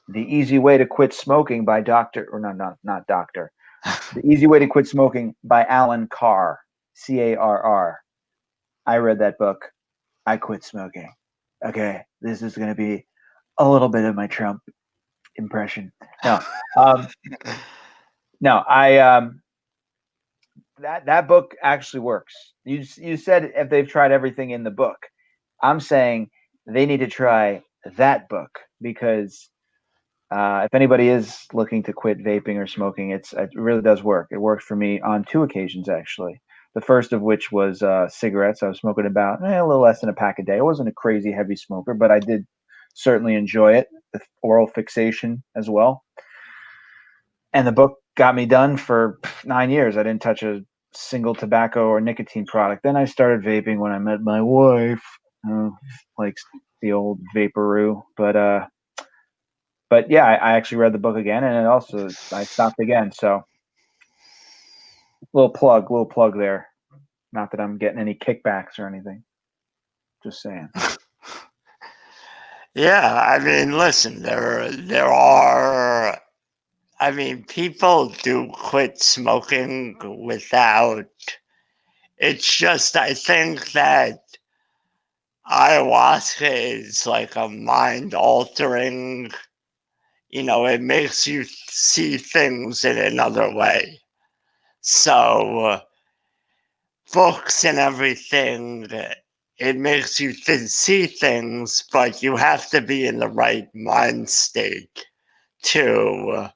The Easy Way to Quit Smoking by Dr. or no, not Doctor. The Easy Way to Quit Smoking by Alan Carr, Carr. I read that book. I quit smoking. Okay, this is going to be a little bit of my Trump impression. No, no, that book actually works. You said if they've tried everything in the book. I'm saying they need to try that book because if anybody is looking to quit vaping or smoking, it really does work. It worked for me on 2 occasions, actually. The first of which was cigarettes. I was smoking about a little less than a pack a day. I wasn't a crazy heavy smoker, but I did certainly enjoy it. The oral fixation as well. And the book got me done for 9 years. I didn't touch a single tobacco or nicotine product. Then I started vaping when I met my wife, like the old vaporoo. But yeah, I actually read the book again, and it also I stopped again. So little plug there. Not that I'm getting any kickbacks or anything. Just saying. Yeah, I mean, listen, there are. I mean, people do quit smoking without. It's just, I think that ayahuasca is like a mind altering, it makes you see things in another way. So, books and everything, it makes you see things, but you have to be in the right mind state to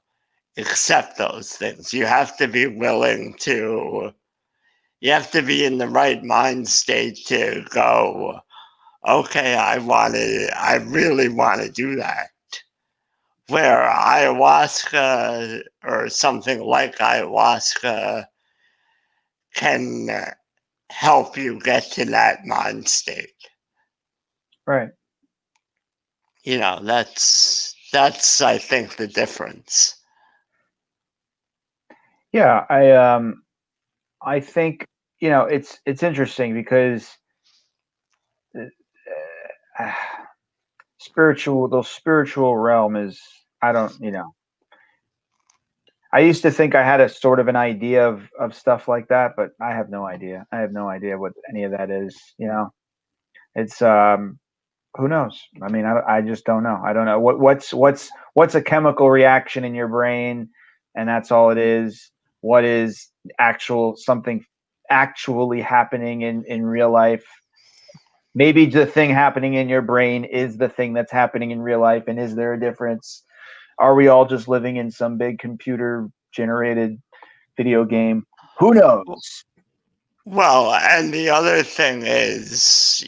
accept those things. You have to be willing to, you have to be in the right mind state to go, okay, I really want to do that. Where ayahuasca or something like ayahuasca can help you get to that mind state. Right. That's I think the difference. Yeah, I think it's interesting because the spiritual realm is I don't I used to think I had a sort of an idea of stuff like that, but I have no idea. I have no idea what any of that is. It's who knows? I mean, I just don't know. I don't know what's a chemical reaction in your brain, and that's all it is. What is something actually happening in real life? Maybe the thing happening in your brain is the thing that's happening in real life, and is there a difference? Are we all just living in some big computer generated video game? Who knows? Well, and the other thing is,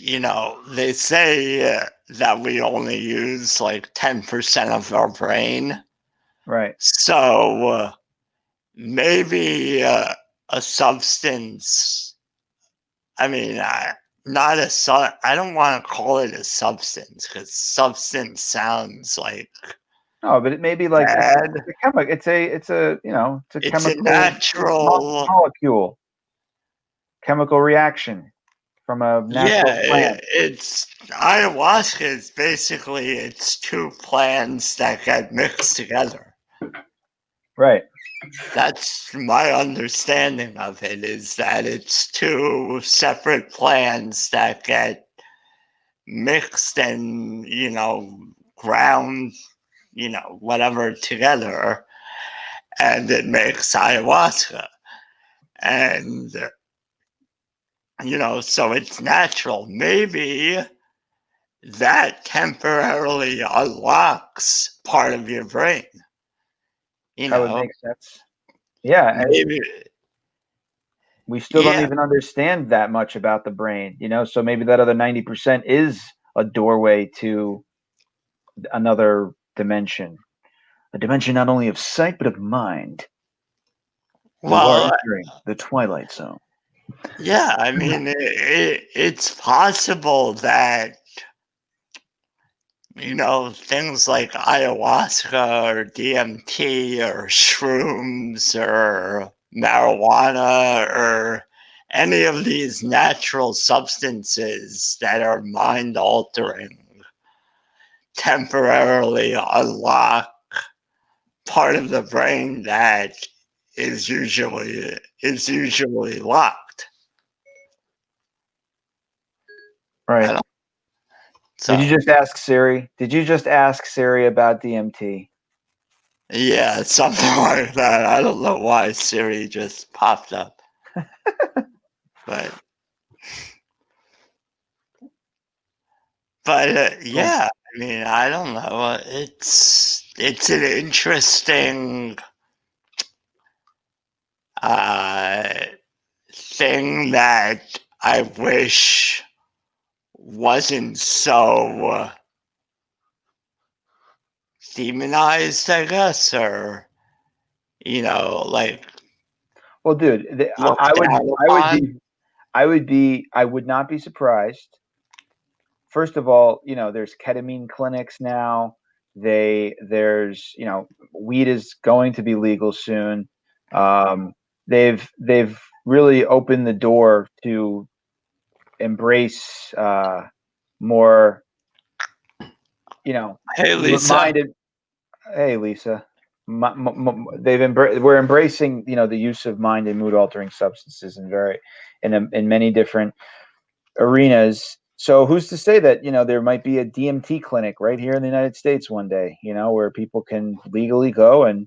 they say that we only use like 10% of our brain. Right. So maybe a substance, I mean, I don't want to call it a substance because substance sounds like No, but it may be like bad. it's a chemical. It's a it's a It's a chemical natural, molecule, chemical reaction from a natural plant. it's ayahuasca is basically it's 2 plants that get mixed together. Right. That's my understanding of it, is that it's 2 separate plants that get mixed and, ground, whatever together, and it makes ayahuasca. And, so it's natural. Maybe that temporarily unlocks part of your brain. That would make sense. Yeah, and Maybe, we still don't yeah, even understand that much about the brain, so maybe that other 90% is a doorway to another dimension, a dimension not only of sight but of mind. You are Well, entering the Twilight Zone. yeah, I mean, it's possible that, things like ayahuasca or DMT or shrooms or marijuana or any of these natural substances that are mind altering temporarily unlock part of the brain that is usually locked. I Right. don't. Did you So just ask Siri? Did you just ask Siri about DMT? yeah, something like that. I don't know why Siri just popped up, but Cool. yeah. I mean, I don't know. It's an interesting uh, thing that I wish wasn't so demonized, I guess, or like Well, dude, looked down upon. I would not be surprised. First of all, there's ketamine clinics now. There's, weed is going to be legal soon. They've really opened the door to embrace more, Hey, Lisa. minded. Hey, Lisa. We're embracing, the use of mind and mood altering substances in many different arenas. So who's to say that there might be a DMT clinic right here in the United States one day, where people can legally go and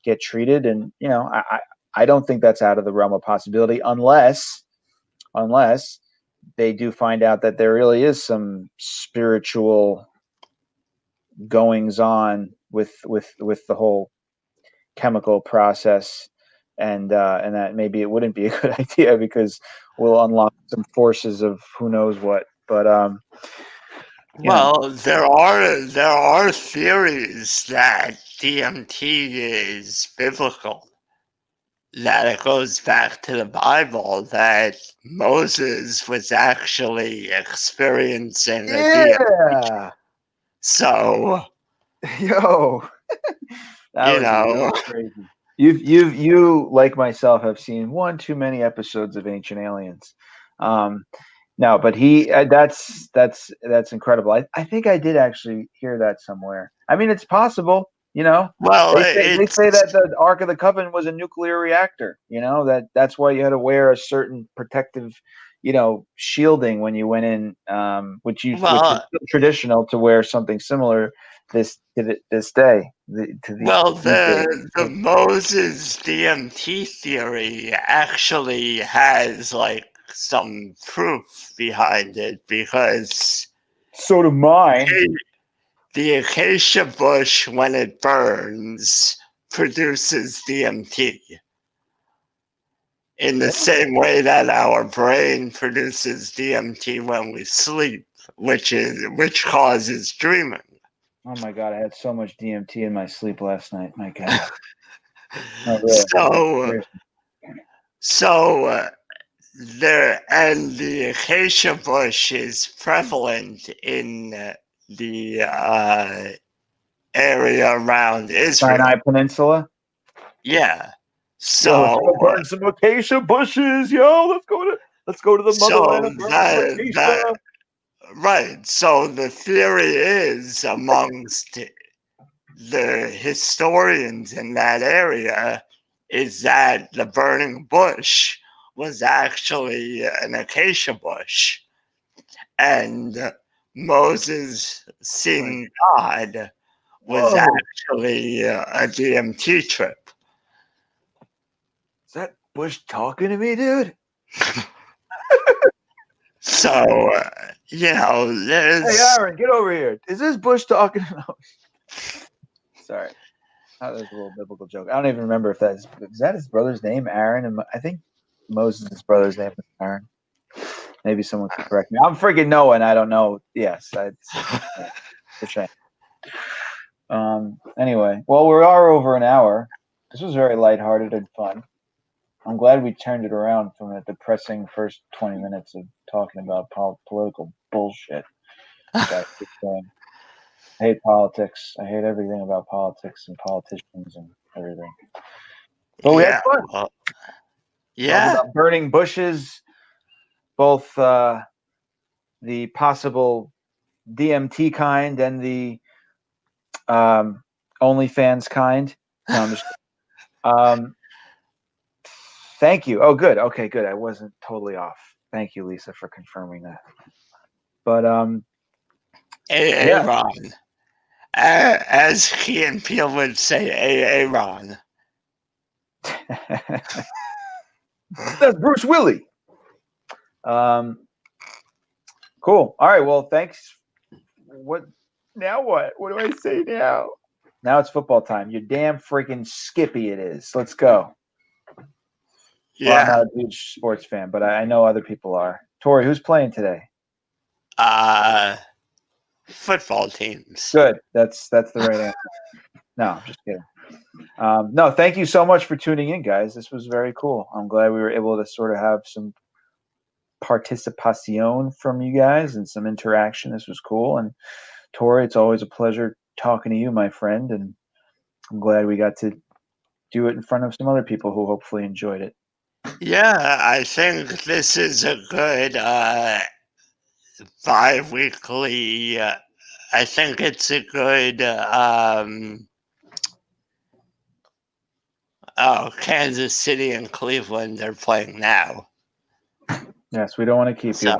get treated, and I don't think that's out of the realm of possibility, unless they do find out that there really is some spiritual goings on with the whole chemical process, and that maybe it wouldn't be a good idea because we'll unlock some forces of who knows what. But Well, there are theories that DMT is biblical, that it goes back to the Bible, that Moses was actually experiencing a DMT. yeah, So, yo, that you would be know, really crazy. You like myself have seen one too many episodes of Ancient Aliens. Um, no, but that's incredible. I think I did actually hear that somewhere. I mean, it's possible. well, They say that the Ark of the Covenant was a nuclear reactor. That's why you had to wear a certain protective, shielding when you went in, which is well, still traditional to wear something similar this day well, these days. the Moses DMT theory actually has like some proof behind it, because So do mine. the acacia bush, when it burns, produces DMT in the same way that our brain produces DMT when we sleep, which causes dreaming. Oh my god, I had so much DMT in my sleep last night. My god. Oh, really? So, Seriously. so the acacia bush is prevalent in the area around Sinai Israel. Peninsula. Yeah. Yo, let's So, go burn some acacia bushes. Yo, let's go to the motherland so and burn some that acacia. right. So the theory is, amongst the historians in that area, is that the burning bush was actually an acacia bush, and Moses seeing God was Whoa. actually a DMT trip. Is that bush talking to me, dude? So, Hey, there's. Aaron, get over here. Is this bush talking? Sorry. That was a little biblical joke. I don't even remember if is that his brother's name, Aaron? And I think Moses' brother's name is Aaron. Maybe someone could correct me. I'm freaking Noah, and I don't know. Yes, it's a shame. Anyway, well, we are over an hour. This was very lighthearted and fun. I'm glad we turned it around from a depressing first 20 minutes of talking about political bullshit. Which I keep saying. I hate politics. I hate everything about politics and politicians and everything. But we had fun. Well, Talked yeah. about burning bushes, both the possible DMT kind and the OnlyFans kind. No, I'm just. Thank you. Oh, good. Okay, good. I wasn't totally off. Thank you, Lisa, for confirming that. But Aaron. As Key and Peele would say, Aaron. That's Bruce Willie. Cool. All right. Well, thanks. What now? What do I say now? Now it's football time. You damn freaking Skippy it is. Let's go. Well, I'm Yeah. not a huge sports fan, but I know other people are. Tori, who's playing today? Football teams. Good. That's the right answer. No, I'm just kidding. No, thank you so much for tuning in, guys. This was very cool. I'm glad we were able to sort of have some participation from you guys and some interaction. This was cool. And Tori, it's always a pleasure talking to you, my friend. And I'm glad we got to do it in front of some other people who hopefully enjoyed it. Yeah, I think this is a good bi-weekly. I think it's a good. Kansas City and Cleveland are playing now. Yes, we don't want to keep you.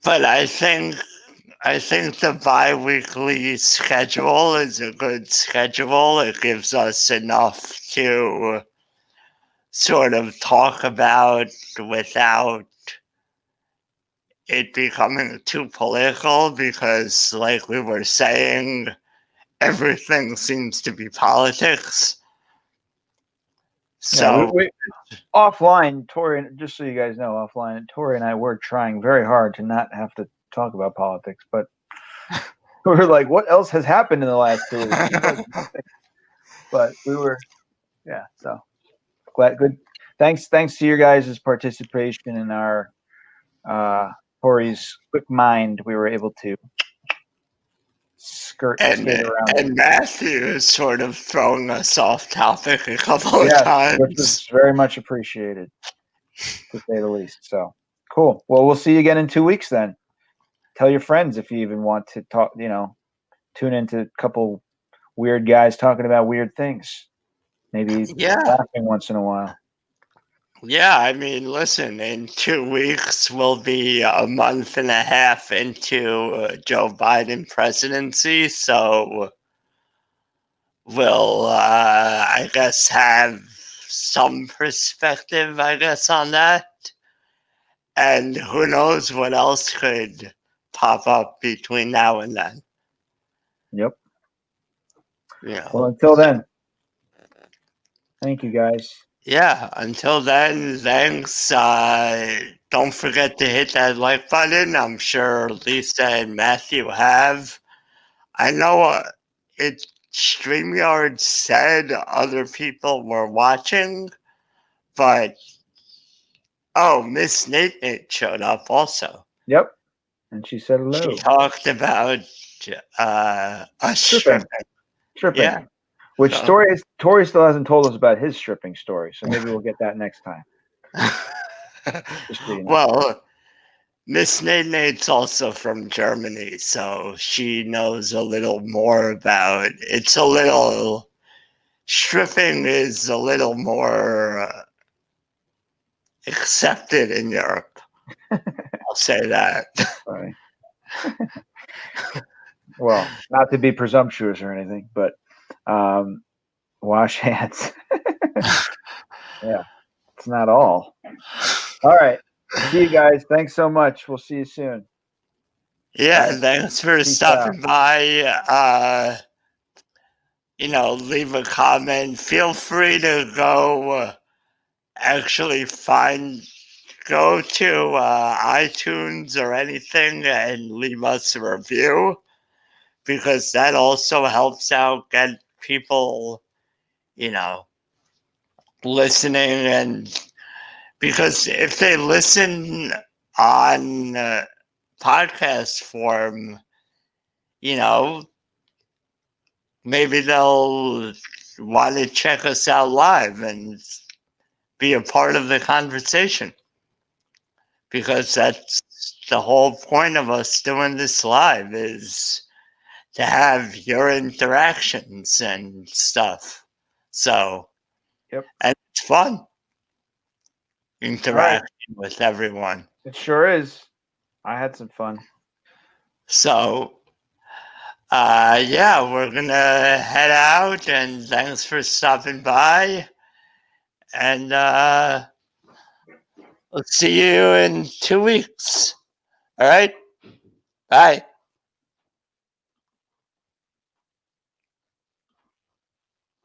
But I think the bi-weekly schedule is a good schedule. It gives us enough to sort of talk about without it becoming too political, because like we were saying, everything seems to be politics. So yeah, we offline, Tori, just so you guys know, offline, Tori and I were trying very hard to not have to talk about politics, but we were like, what else has happened in the last 2 weeks? But we were, yeah, so glad, good. Thanks to your guys' participation in our Tori's quick mind, we were able to skate around. And Matthew is sort of throwing us off topic a couple of times. Which is very much appreciated, to say the least. So cool. Well, we'll see you again in 2 weeks then. Tell your friends if you even want to talk, tune into a couple weird guys talking about weird things. Maybe laughing once in a while. Yeah, I mean, listen, in 2 weeks, we'll be a month and a half into Joe Biden presidency. So we'll, I guess, have some perspective, I guess, on that. And who knows what else could pop up between now and then. Yep. Yeah. Well, until then, thank you, guys. Yeah, until then, thanks. Don't forget to hit that like button. I'm sure Lisa and Matthew have. I know StreamYard said other people were watching, but Miss Nate showed up also. Yep. And she said hello. She talked about us stripping. Yeah. Which Tori still hasn't told us about his stripping story, so maybe we'll get that next time. Just so you know. Well, Miss Nate's also from Germany, so she knows a little more about it's a little stripping is a little more accepted in Europe. I'll say that. Right. Well, not to be presumptuous or anything, but wash hands. Yeah, it's not all. All right. See you guys. Thanks so much. We'll see you soon. Yeah, thanks for stopping by. Leave a comment. Feel free to go go to iTunes or anything and leave us a review, because that also helps out get people, listening. And because if they listen on podcast form, you know, maybe they'll want to check us out live and be a part of the conversation, because that's the whole point of us doing this live, is to have your interactions and stuff. So, Yep. and it's fun All right. interacting with everyone. It sure is. I had some fun. So, yeah, we're gonna head out, and thanks for stopping by. And we'll see you in 2 weeks. All right. Bye.